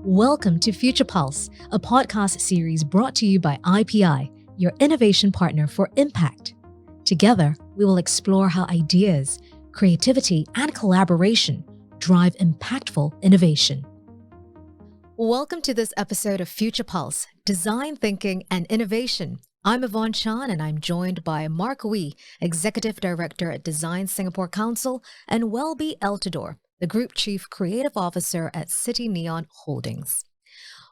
Welcome to Future Pulse, a podcast series brought to you by IPI, your innovation partner for impact. Together, we will explore how ideas, creativity, and collaboration drive impactful innovation. Welcome to this episode of Future Pulse, Design Thinking and Innovation. I'm Yvonne Chan, and I'm joined by Mark Wee, Executive Director at Design Singapore Council, and Welby Eltador, the Group Chief Creative Officer at City Neon Holdings.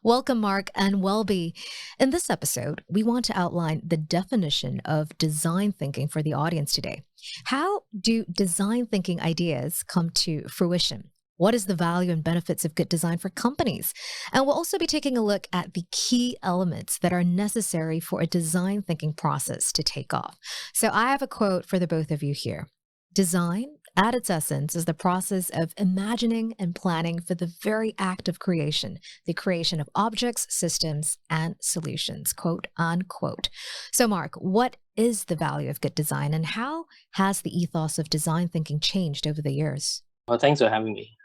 Welcome, Mark and Welby. In this episode, we want to outline the definition of design thinking for the audience today. How do design thinking ideas come to fruition? What is the value and benefits of good design for companies? And we'll also be taking a look at the key elements that are necessary for a design thinking process to take off. So I have a quote for the both of you here. Design, at its essence, is the process of imagining and planning for the very act of creation, the creation of objects, systems, and solutions, quote unquote. So Mark, what is the value of good design, and how has the ethos of design thinking changed over the years? Well, thanks for having me.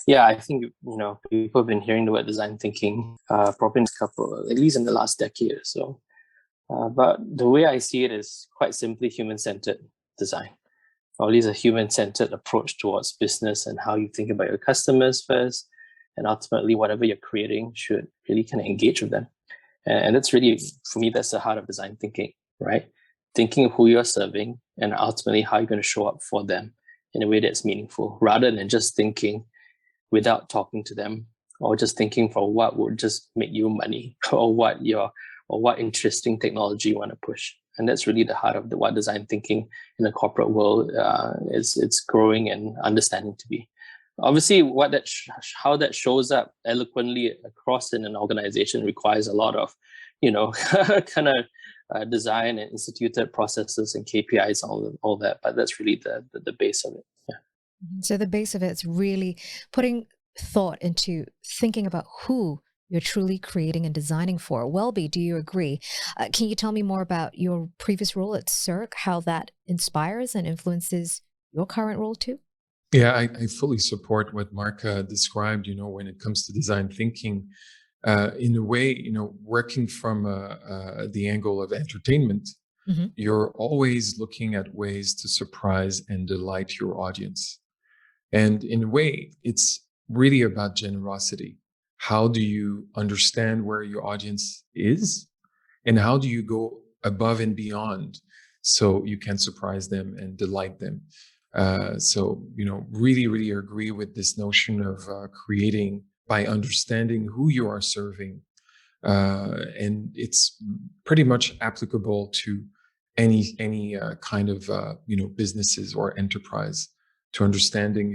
I think people have been hearing the word design thinking probably at least in the last decade or so. But the way I see it is quite simply human-centered design, or at least a human-centered approach towards business and how you think about your customers first, and ultimately whatever you're creating should really kind of engage with them. And that's really, for me, that's the heart of design thinking, right? Thinking of who you're serving and ultimately how you're going to show up for them in a way that's meaningful, rather than just thinking without talking to them, or just thinking for what would just make you money, or what interesting technology you want to push. And that's really the heart of what design thinking in the corporate world is growing and understanding to be. Obviously, how that shows up eloquently across in an organization requires a lot of, kind of design and instituted processes and KPIs, all that. But that's really the base of it. Yeah. So the base of it is really putting thought into thinking about who you're truly creating and designing for. Welby, do you agree? Can you tell me more about your previous role at Cirque, how that inspires and influences your current role too? Yeah, I fully support what Mark described, when it comes to design thinking. In a way, working from the angle of entertainment, you're always looking at ways to surprise and delight your audience. And in a way, it's really about generosity. How do you understand where your audience is? And how do you go above and beyond so you can surprise them and delight them? Really, really agree with this notion of creating by understanding who you are serving. And it's pretty much applicable to any kind of, businesses or enterprise, to understanding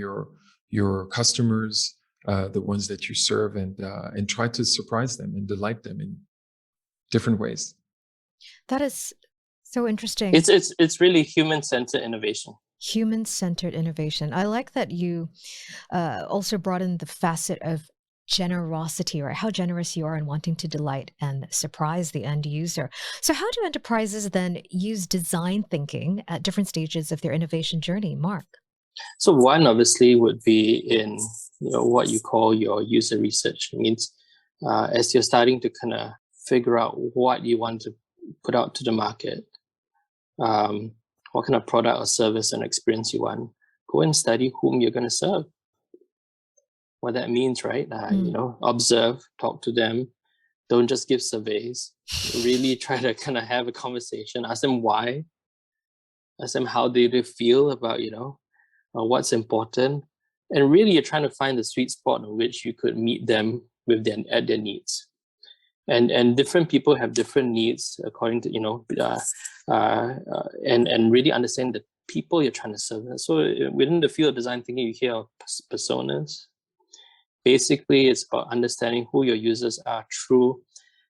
your customers, the ones that you serve, and try to surprise them and delight them in different ways. That is so interesting. It's really human-centered innovation. Human-centered innovation. I like that you also brought in the facet of generosity, or how generous you are in wanting to delight and surprise the end user. So how do enterprises then use design thinking at different stages of their innovation journey, Mark? So one obviously would be in what you call your user research. It means as you're starting to kind of figure out what you want to put out to the market, what kind of product or service and experience you want, go and study whom you're going to serve. What that means, right? Observe, talk to them. Don't just give surveys. Really try to kind of have a conversation. Ask them why. Ask them how they feel about, what's important. And really you're trying to find the sweet spot in which you could meet them at their needs. And different people have different needs according to, and really understand the people you're trying to serve. So within the field of design thinking, you hear of personas. Basically, it's about understanding who your users are through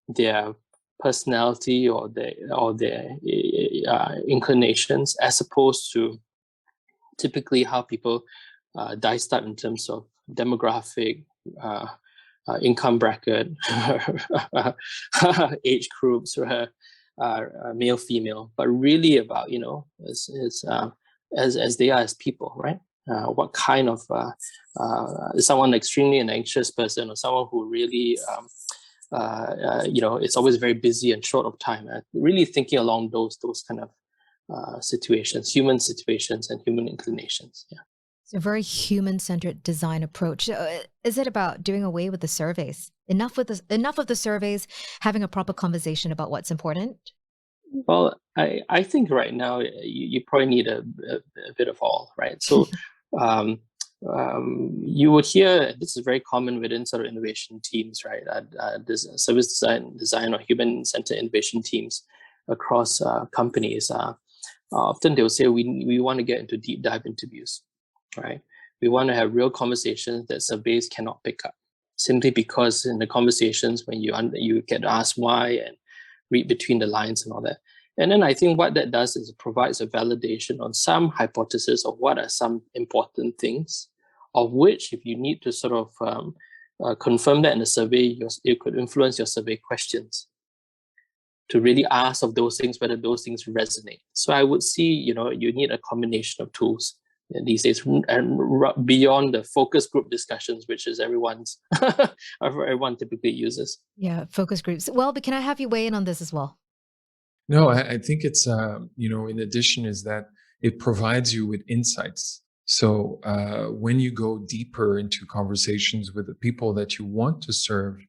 their personality or their inclinations, as opposed to typically how people dice up in terms of demographic, income bracket, age groups, male, female, but really about as they are as people, right? what kind of is someone extremely an anxious person, or someone who really it's always very busy and short of time. Really thinking along those kind of situations, human situations and human inclinations. Yeah. It's a very human-centered design approach. Is it about doing away with the surveys? Enough of the surveys, having a proper conversation about what's important? Well, I think right now you probably need a bit of all, right? So you would hear, this is very common within sort of innovation teams, right? This service design or human-centered innovation teams across companies. Often they'll say we want to get into deep dive interviews, right? We want to have real conversations that surveys cannot pick up, simply because in the conversations when you get asked why and read between the lines and all that. And then I think what that does is it provides a validation on some hypothesis of what are some important things, of which if you need to sort of confirm that in a survey, it could influence your survey questions to really ask of those things whether those things resonate. So I would see, you need a combination of tools these days, and beyond the focus group discussions, which is everyone typically uses. Yeah, focus groups. Well, but can I have you weigh in on this as well? No, I think it's, in addition is that it provides you with insights. So when you go deeper into conversations with the people that you want to serve,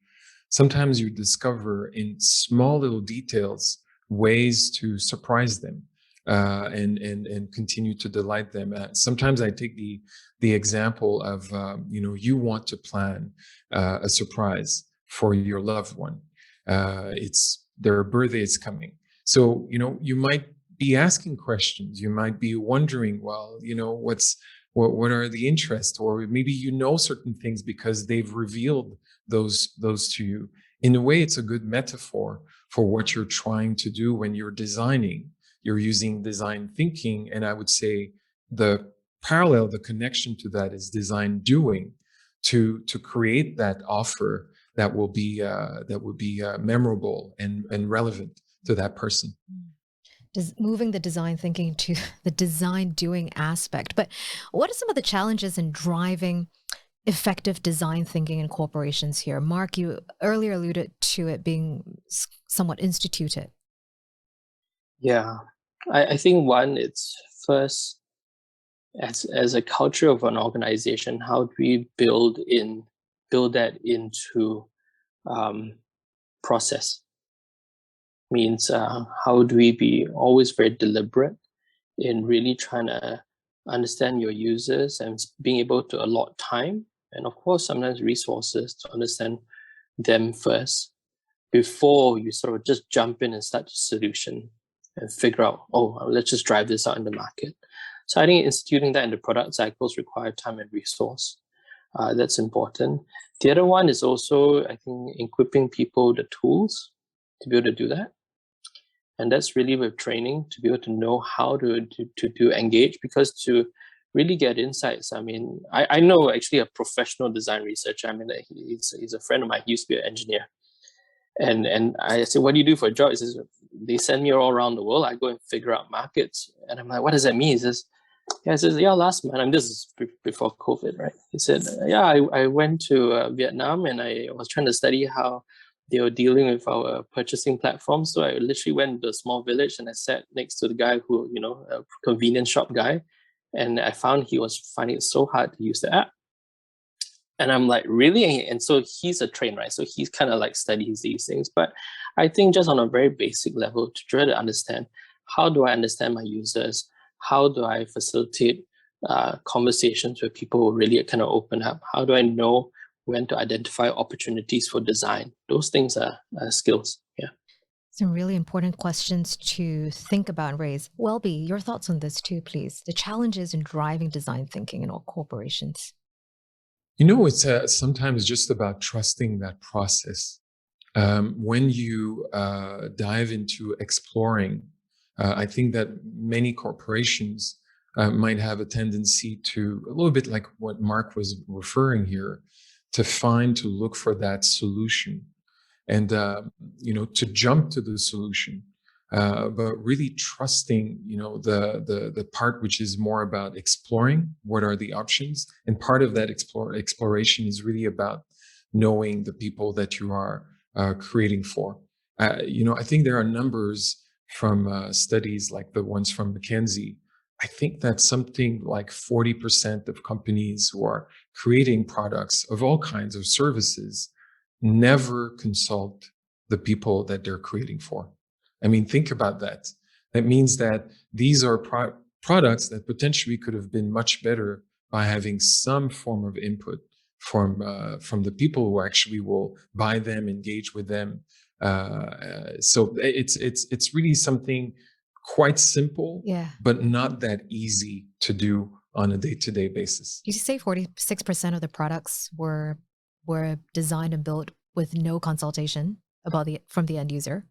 sometimes you discover in small little details ways to surprise them and continue to delight them. Sometimes I take the example of, you want to plan a surprise for your loved one. It's their birthday is coming. So, you might be asking questions. You might be wondering, well, what are the interests? Or maybe certain things because they've revealed those to you. In a way, it's a good metaphor for what you're trying to do when you're designing. You're using design thinking. And I would say the connection to that is design doing to create that offer that will be memorable and relevant to that person. Moving the design thinking to the design doing aspect. But what are some of the challenges in driving effective design thinking in corporations here? Mark, you earlier alluded to it being somewhat instituted. Yeah, I think one, it's first, as a culture of an organization, how do we build that into process? Means how do we be always very deliberate in really trying to understand your users and being able to allot time and of course sometimes resources to understand them first before you sort of just jump in and start the solution and figure out, let's just drive this out in the market. So I think instituting that in the product cycles require time and resource. That's important. The other one is also, I think, equipping people the tools to be able to do that. And that's really with training to be able to know how to engage, because to really get insights. I mean, I know actually a professional design researcher. I mean, he's a friend of mine. He used to be an engineer. And I said, what do you do for a job? He says, they send me all around the world. I go and figure out markets. And I'm like, what does that mean? He says, last month, I mean, this is before COVID, right? He said, I went to Vietnam and I was trying to study how they were dealing with our purchasing platform. So I literally went to a small village and I sat next to the guy who, a convenience shop guy. And I found he was finding it so hard to use the app. And I'm like, really? And so he's a trainer, right? So he's kind of like studies these things. But I think just on a very basic level, to try to understand, how do I understand my users? How do I facilitate conversations where people really kind of open up? How do I know when to identify opportunities for design? Those things are skills. Yeah. Some really important questions to think about and raise. Welby, your thoughts on this too, please. The challenges in driving design thinking in all corporations. It's sometimes just about trusting that process. When you dive into exploring, I think that many corporations might have a tendency to, a little bit like what Mark was referring here, to look for that solution and, to jump to the solution but really trusting, the part which is more about exploring what are the options, and part of that exploration is really about knowing the people that you are creating for. I think there are numbers from studies like the ones from McKinsey. I think that something like 40% of companies who are creating products of all kinds of services never consult the people that they're creating for. I mean, think about that. That means that these are products that potentially could have been much better by having some form of input from the people who actually will buy them, engage with them. So it's really something quite simple, Yeah. but not that easy to do on a day-to-day basis. You say 46% of the products were designed and built with no consultation from the end user.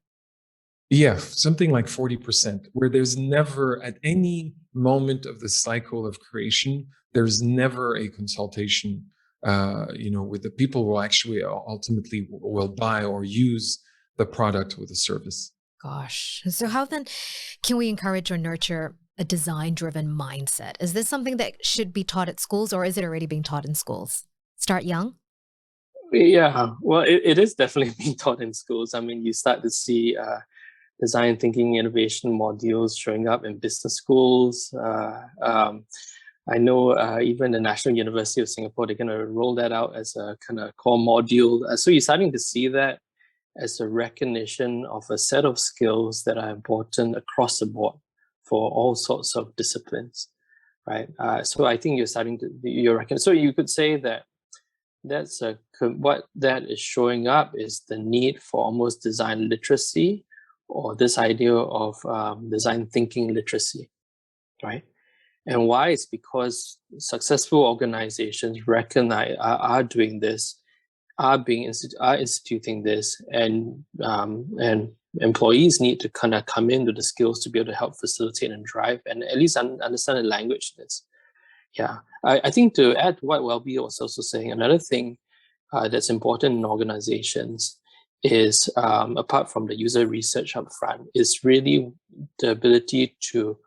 Yeah, something like 40%, where there's never, at any moment of the cycle of creation, there's never a consultation, with the people who actually ultimately will buy or use the product or the service. Gosh. So how then can we encourage or nurture a design-driven mindset? Is this something that should be taught at schools, or is it already being taught in schools? Start young? Yeah, well, it is definitely being taught in schools. I mean, you start to see design thinking innovation modules showing up in business schools. I know even the National University of Singapore, they're going to roll that out as a kind of core module. So you're starting to see that as a recognition of a set of skills that are important across the board for all sorts of disciplines, right? So I think you're reckoning. So you could say that what that is showing up is the need for almost design literacy, or this idea of design thinking literacy, right? And why? It's because successful organizations recognize are doing this, are instituting this, and employees need to kind of come in with the skills to be able to help facilitate and drive, and at least understand the language that's. Yeah, I think to add to what Welby was also saying, another thing that's important in organizations is, apart from the user research up front, is really the ability to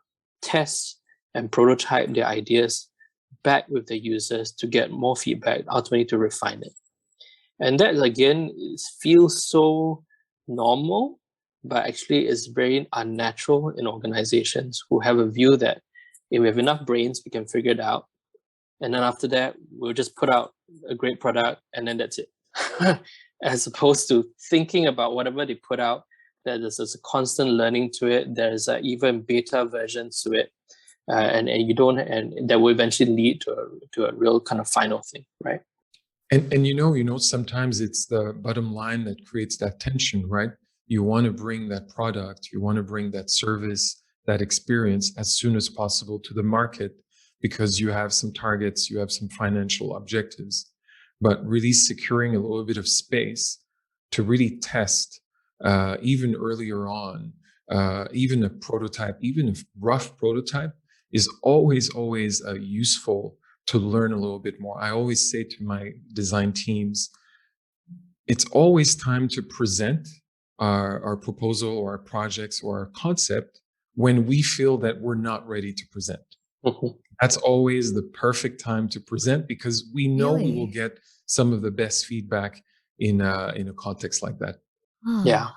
test and prototype their ideas back with the users to get more feedback, ultimately to refine it. And that, again, feels so normal, but actually is very unnatural in organizations who have a view that if we have enough brains, we can figure it out. And then after that, we'll just put out a great product, and then that's it. As opposed to thinking about whatever they put out, that there's a constant learning to it. There's even beta versions to it, and that will eventually lead to a real kind of final thing, right? And sometimes it's the bottom line that creates that tension, right? You want to bring that product, you want to bring that service, that experience as soon as possible to the market, because you have some targets, you have some financial objectives, but really securing a little bit of space to really test, even earlier on, even a prototype, even a rough prototype is always useful to learn a little bit more. I always say to my design teams, it's always time to present our proposal or our projects or our concept when we feel that we're not ready to present. Mm-hmm. That's always the perfect time to present, because we know we will get some of the best feedback in a context like that. Oh, yeah.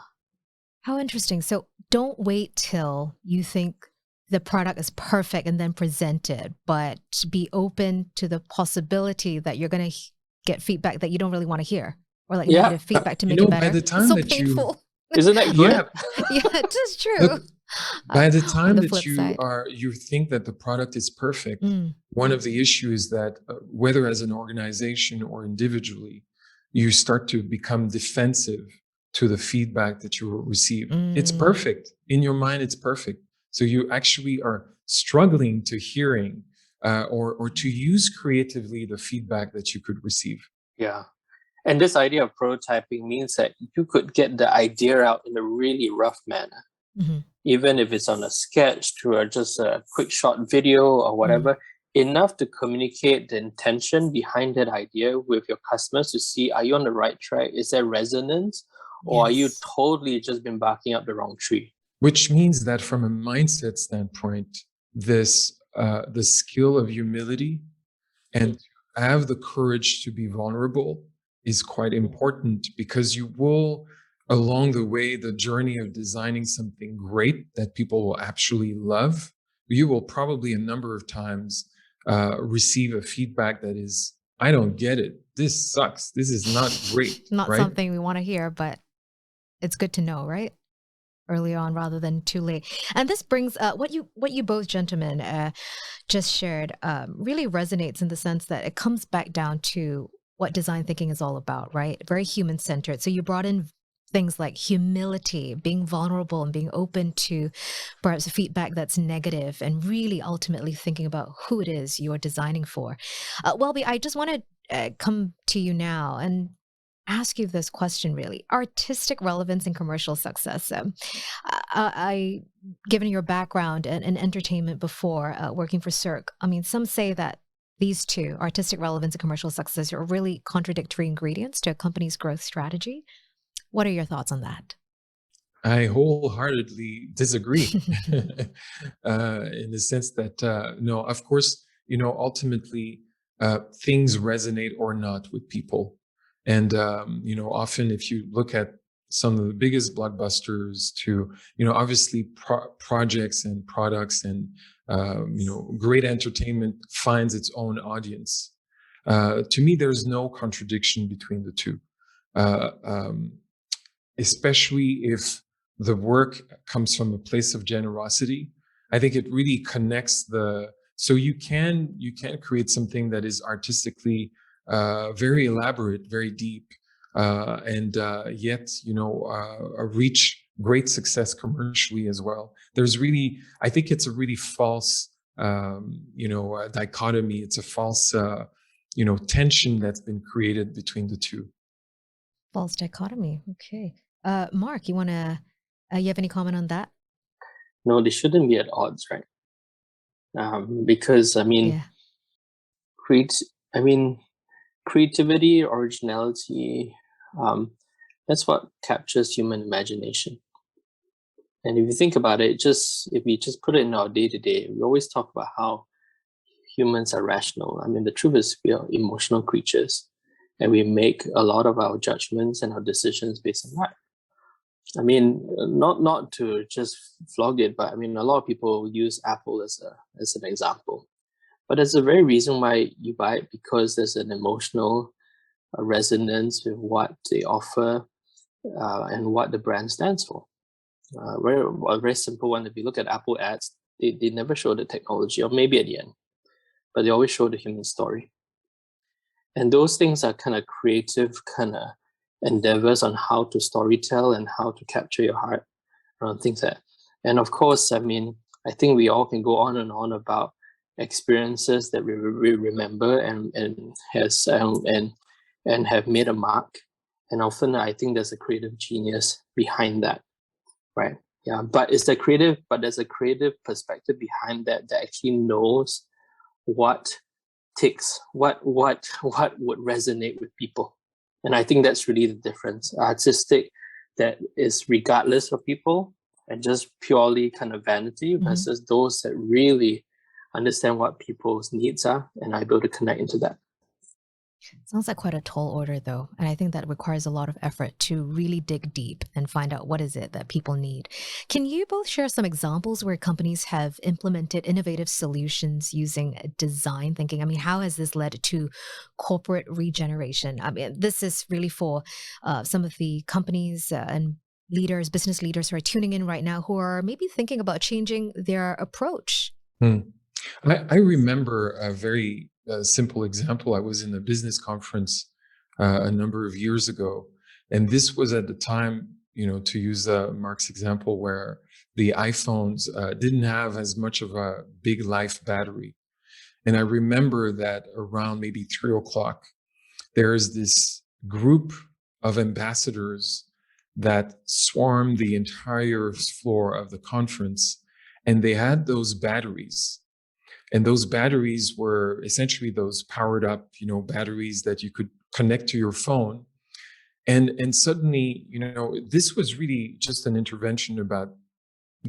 How interesting. So don't wait till you think the product is perfect and then present it, but be open to the possibility that you're going to get feedback that you don't really want to hear, or like negative feedback to make it better. By the time so that painful. Isn't that good? Yeah, it is true. Look, by the time that you think that the product is perfect, one of the issues is that whether as an organization or individually, you start to become defensive to the feedback that you will receive. It's perfect. In your mind, it's perfect. So you actually are struggling to hearing or to use creatively the feedback that you could receive. Yeah. And this idea of prototyping means that you could get the idea out in a really rough manner. Mm-hmm. Even if it's on a sketch through just a quick short video or whatever, enough to communicate the intention behind that idea with your customers to see, are you on the right track? Is there resonance? Or are you totally just been barking up the wrong tree? which means that from a mindset standpoint, the skill of humility and to have the courage to be vulnerable is quite important, because you will, along the way, the journey of designing something great that people will actually love, you will probably a number of times receive a feedback that is, I don't get it. This sucks. This is not great, Not right? something we want to hear, but it's good to know, right? Early on rather than too late. And this brings what you both gentlemen just shared really resonates in the sense that it comes back down to what design thinking is all about, right? Very human centered. So you brought in things like humility, being vulnerable and being open to perhaps feedback that's negative, and really ultimately thinking about who it is you're designing for. Welby, I just want to come to you now and ask you this question, really. Artistic relevance and commercial success. Given your background in entertainment before working for Cirque, I mean, some say that these two, artistic relevance and commercial success, are really contradictory ingredients to a company's growth strategy. What are your thoughts on that? I wholeheartedly disagree in the sense that, no, of course, ultimately things resonate or not with people. And, often if you look at some of the biggest blockbusters to, obviously projects and products and, great entertainment finds its own audience. To me, there's no contradiction between the two. Especially if the work comes from a place of generosity. I think it really connects so you can create something that is artistically very elaborate, very deep, and yet reach great success commercially as well. I think it's a really false dichotomy. It's a false tension that's been created between the two. False dichotomy. Okay. Mark, you have any comment on that? No, they shouldn't be at odds, right? Because Yeah. creativity, originality, that's what captures human imagination. And if you think about it, if we just put it in our day-to-day, we always talk about how humans are rational. I mean, the truth is we are emotional creatures, and we make a lot of our judgments and our decisions based on that. I mean, not to just flog it, but I mean, a lot of people use Apple as an example. But there's a very reason why you buy it, because there's an emotional resonance with what they offer and what the brand stands for. A very simple one. If you look at Apple ads, they never show the technology, or maybe at the end, but they always show the human story. And those things are kind of creative, kind of endeavors on how to storytell and how to capture your heart, things like that. And of course, I mean, I think we all can go on and on about experiences that we remember and have made a mark. And often I think there's a creative genius behind that, right? Yeah, but there's a creative perspective behind that actually knows what ticks, what would resonate with people. And I think that's really the difference. Artistic that is regardless of people and just purely kind of vanity versus those that really understand what people's needs are and are able to connect into that. Sounds like quite a tall order, though. And I think that requires a lot of effort to really dig deep and find out what is it that people need. Can you both share some examples where companies have implemented innovative solutions using design thinking? I mean, how has this led to corporate regeneration? I mean, this is really for some of the companies and business leaders who are tuning in right now, who are maybe thinking about changing their approach. I remember a very simple example. I was in a business conference a number of years ago, and this was at the time, to use Mark's example, where the iPhones didn't have as much of a big life battery. And I remember that around maybe 3:00, there's this group of ambassadors that swarmed the entire floor of the conference, and they had those batteries. And those batteries were essentially those powered up, batteries that you could connect to your phone. And suddenly, this was really just an intervention about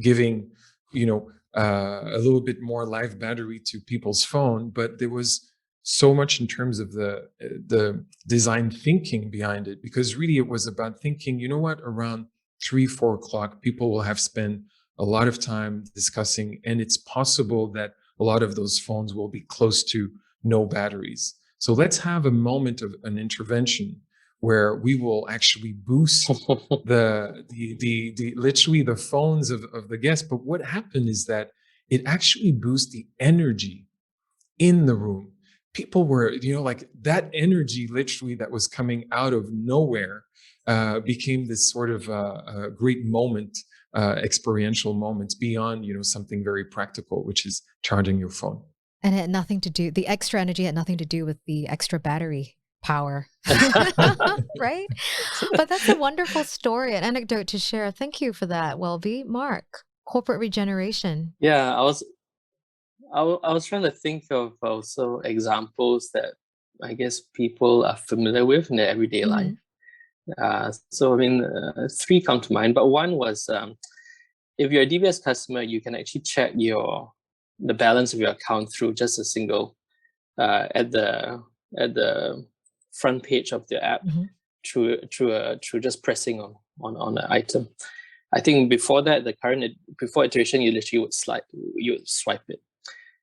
giving, a little bit more live battery to people's phone, but there was so much in terms of the design thinking behind it, because really it was about thinking, you know what, around 3-4 o'clock, people will have spent a lot of time discussing, and it's possible that a lot of those phones will be close to no batteries. So let's have a moment of an intervention where we will actually boost the literally the phones of the guests. But what happened is that it actually boosts the energy in the room. People were, like that energy literally that was coming out of nowhere became this sort of a great moment, experiential moments beyond, something very practical, which is charging your phone. And it had nothing to do, the extra energy had nothing to do with the extra battery power, right? But that's a wonderful story, an anecdote to share. Thank you for that, Welby. Mark, corporate regeneration. Yeah, I was trying to think of also examples that I guess people are familiar with in their everyday life. So I mean, 3 come to mind, but one was if you're a DBS customer, you can actually check the balance of your account through just a single at the front page of the app through just pressing on an item. I think before that, before iteration, you literally would swipe it,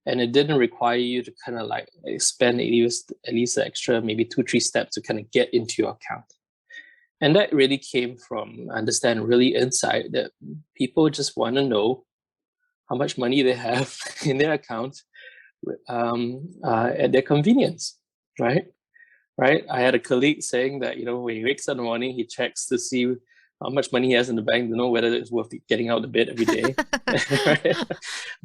and it didn't require you to kind of like spend at least the extra maybe 2-3 steps to kind of get into your account. And that really came from really insight that people just want to know how much money they have in their account at their convenience, right? Right. I had a colleague saying that, when he wakes up in the morning, he checks to see how much money he has in the bank to know whether it's worth getting out of bed every day. Right?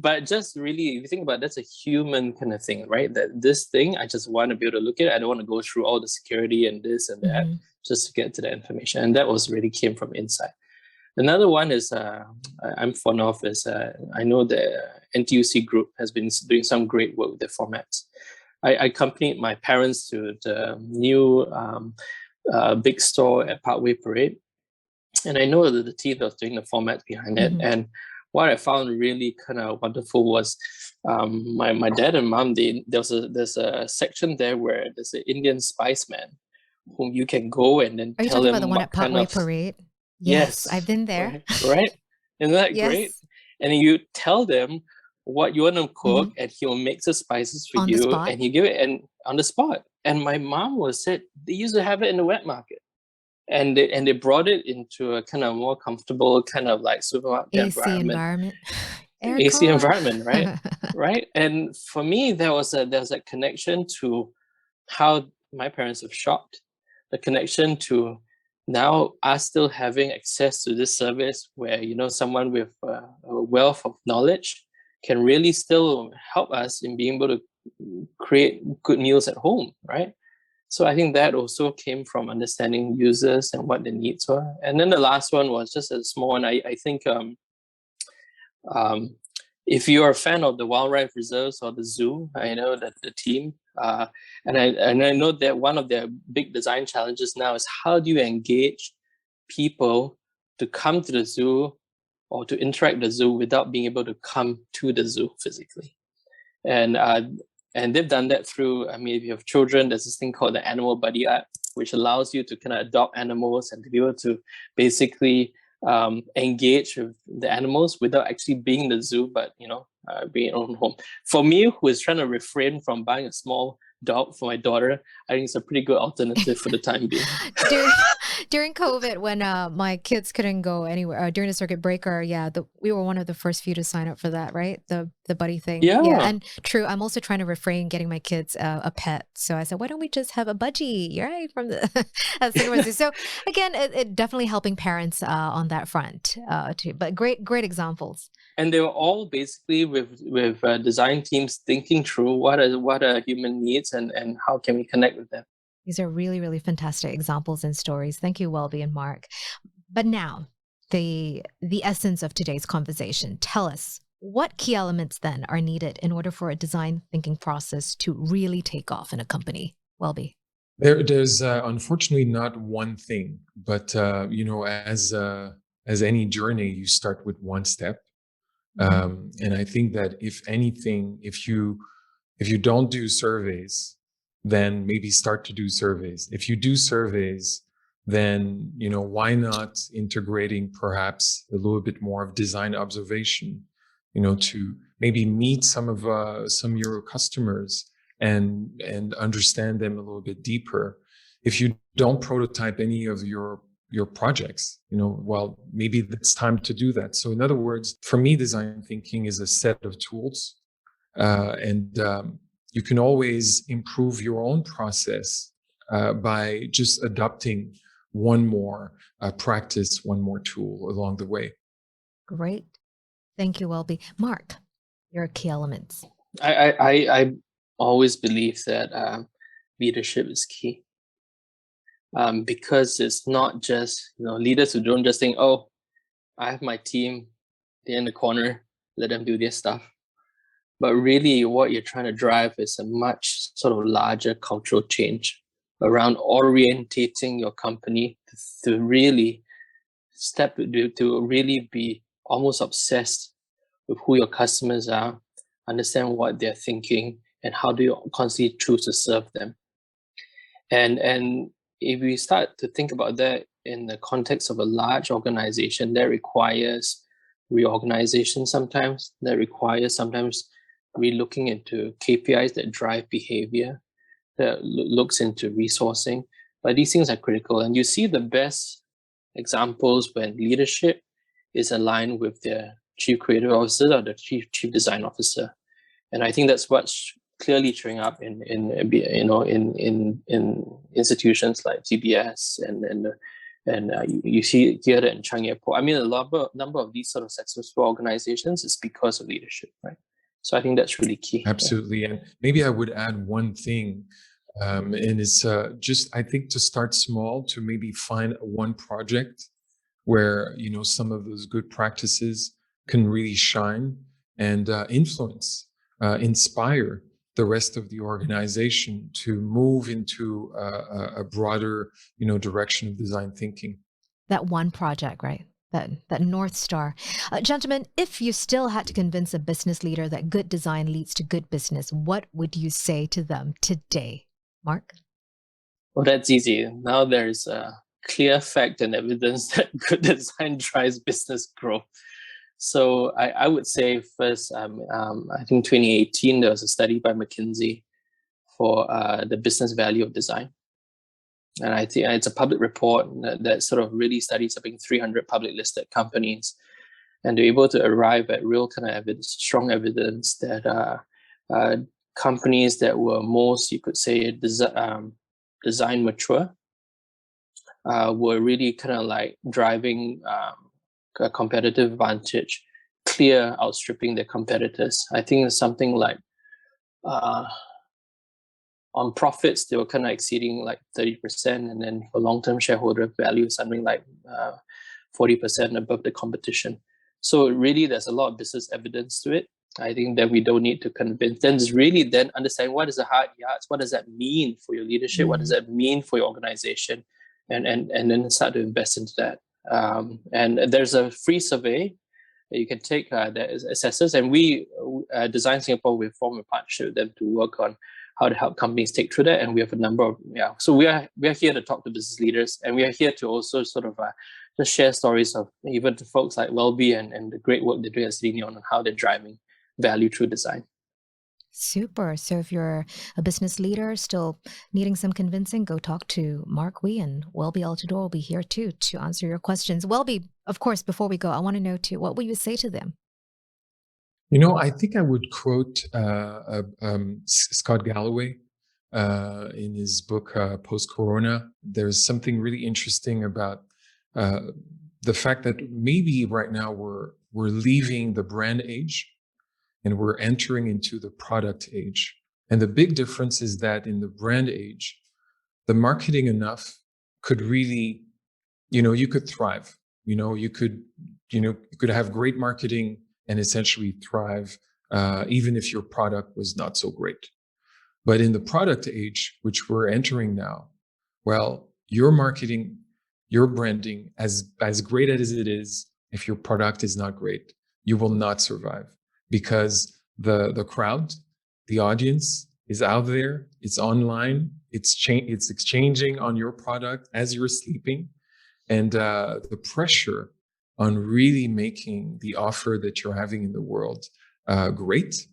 But just really, if you think about it, that's a human kind of thing, right? That this thing, I just want to be able to look at it. I don't want to go through all the security and this and that just to get to the information. And that really came from inside. Another one is I'm fond of is I know the NTUC group has been doing some great work with their formats. I accompanied my parents to the new big store at Parkway Parade, and I know that the team that was doing the format behind it. And what I found really kind of wonderful was my dad and mom. There's a section there where there's an Indian spice man whom you can go and then tell them about the one at Parkway Parade? Yes, I've been there. Right? Isn't that Yes. great? And you tell them what you want to cook, and he'll make the spices for On the you, spot? and he give it on the spot. And my mom said they used to have it in the wet market, and they brought it into a kind of more comfortable kind of like supermarket AC environment. AC Aircon. environment, right? Right. And for me, there was a connection to how my parents have shopped, the connection to now us still having access to this service where someone with a wealth of knowledge can really still help us in being able to create good meals at home, right? So I think that also came from understanding users and what their needs were. And then the last one was just a small one. I think if you are a fan of the wildlife reserves or the zoo, I know that the team, and I know that one of their big design challenges now is how do you engage people to come to the zoo or to interact with the zoo without being able to come to the zoo physically. And they've done that through, if you have children, there's this thing called the Animal Buddy app, which allows you to kind of adopt animals and to be able to basically engage with the animals without actually being in the zoo, but being in your own home. For me, who is trying to refrain from buying a small dog for my daughter, I think it's a pretty good alternative for the time being. During COVID, when my kids couldn't go anywhere during the circuit breaker, we were one of the first few to sign up for that, right? The buddy thing. Yeah. And true, I'm also trying to refrain getting my kids a pet. So I said, why don't we just have a budgie, right? From the so again, it definitely helping parents on that front too. But great examples. And they were all basically with design teams thinking through what are human needs and how can we connect with them. These are really, really fantastic examples and stories. Thank you, Welby and Mark. But now, the essence of today's conversation. Tell us, what key elements then are needed in order for a design thinking process to really take off in a company? Welby. There's unfortunately not one thing, but as any journey, you start with one step. And I think that if anything, if you don't do surveys, then maybe start to do surveys. If you do surveys, then why not integrating perhaps a little bit more of design observation, to maybe meet some of your customers and understand them a little bit deeper. If you don't prototype any of your projects, well, maybe it's time to do that. So in other words, for me, design thinking is a set of tools, and you can always improve your own process by just adopting one more practice, one more tool along the way. Great. Thank you, Welby. Mark, your key elements. I always believe that leadership is key. Because it's not just leaders who don't just think, oh, I have my team, they're in the corner, let them do their stuff. But really what you're trying to drive is a much sort of larger cultural change around orientating your company to really to really be almost obsessed with who your customers are, understand what they're thinking, and how do you constantly choose to serve them. And if we start to think about that in the context of a large organization, that requires reorganization sometimes, that requires sometimes re-looking into KPIs that drive behavior, that looks into resourcing. But these things are critical. And you see the best examples when leadership is aligned with their chief creative officer or the chief design officer. And I think that's what's clearly showing up in institutions like GBS and you see here in Changi Airport. I mean, a number of these sort of successful organizations is because of leadership, right? So I think that's really key. Absolutely. And maybe I would add one thing, and it's just, I think, to start small, to maybe find one project where, some of those good practices can really shine and influence, inspire the rest of the organization to move into a broader, direction of design thinking. That one project, right? That North Star. Gentlemen, if you still had to convince a business leader that good design leads to good business, what would you say to them today? Mark? Well, that's easy. Now there's a clear fact and evidence that good design drives business growth. So I would say first, I think 2018, there was a study by McKinsey for the business value of design. And I think it's a public report that sort of really studies, I think, 300 public listed companies. And they're able to arrive at real kind of evidence, strong evidence that companies that were most, you could say, design mature were really kind of like driving a competitive advantage, clear outstripping their competitors. I think it's something like on profits, they were kind of exceeding like 30%, and then for long-term shareholder value, something like 40% above the competition. So really, there's a lot of business evidence to it. I think that we don't need to convince. Then it's really then understand what is the hard yards, what does that mean for your leadership, what does that mean for your organization, and then start to invest into that. And there's a free survey that you can take that assesses, and we Design Singapore, we form a partnership with them to work on how to help companies take through that. And we have a number of so we are here to talk to business leaders, and we are here to also sort of just share stories of even the folks like Welby and the great work they're doing at City on how they're driving value through design. Super. So if you're a business leader still needing some convincing, go talk to Mark Wee, and Welby Altador will be here too to answer your questions. Welby, of course, before we go, I want to know too, what will you say to them? I think I would quote Scott Galloway in his book, Post-Corona. There's something really interesting about the fact that maybe right now we're leaving the brand age and we're entering into the product age. And the big difference is that in the brand age, the marketing enough could really, you could thrive. You could have great marketing and essentially thrive, even if your product was not so great. But in the product age, which we're entering now, well, your marketing, your branding, as great as it is, if your product is not great, you will not survive, because the crowd, the audience is out there, it's online, it's exchanging on your product as you're sleeping, and the pressure on really making the offer that you're having in the world great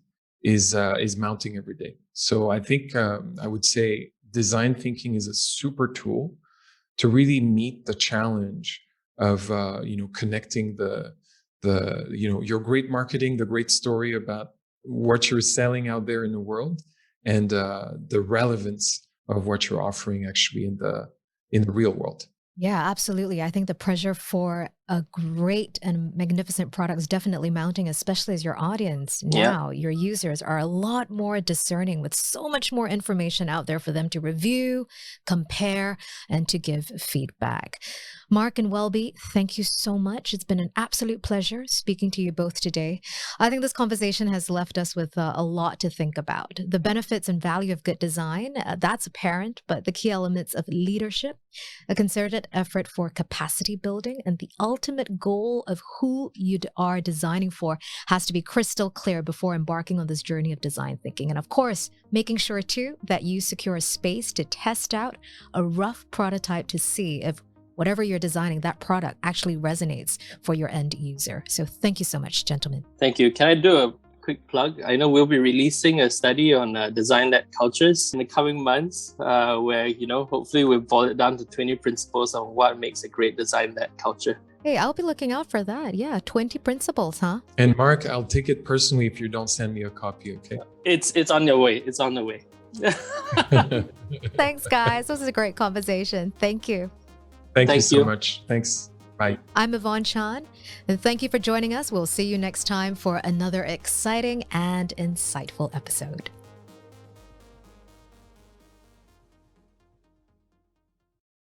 is mounting every day. So I think I would say design thinking is a super tool to really meet the challenge of connecting the your great marketing, the great story about what you're selling out there in the world, and the relevance of what you're offering actually in the real world. Yeah, absolutely. I think the pressure for a great and magnificent product is definitely mounting, especially as your audience now, your users are a lot more discerning with so much more information out there for them to review, compare, and to give feedback. Mark and Welby, thank you so much. It's been an absolute pleasure speaking to you both today. I think this conversation has left us with a lot to think about. The benefits and value of good design, that's apparent, but the key elements of leadership, a concerted effort for capacity building, and the ultimate goal of who you are designing for has to be crystal clear before embarking on this journey of design thinking. And of course, making sure too that you secure a space to test out a rough prototype to see if whatever you're designing, that product actually resonates for your end user. So thank you so much, gentlemen. Thank you. Can I do a quick plug? I know we'll be releasing a study on design-led cultures in the coming months, where, hopefully we've boiled it down to 20 principles on what makes a great design-led culture. Hey, I'll be looking out for that. Yeah, 20 principles, huh? And Mark, I'll take it personally if you don't send me a copy, okay? It's on your way. It's on the way. Thanks, guys. This was a great conversation. Thank you. Thank you so much. Thanks. Bye. I'm Yvonne Chan, and thank you for joining us. We'll see you next time for another exciting and insightful episode.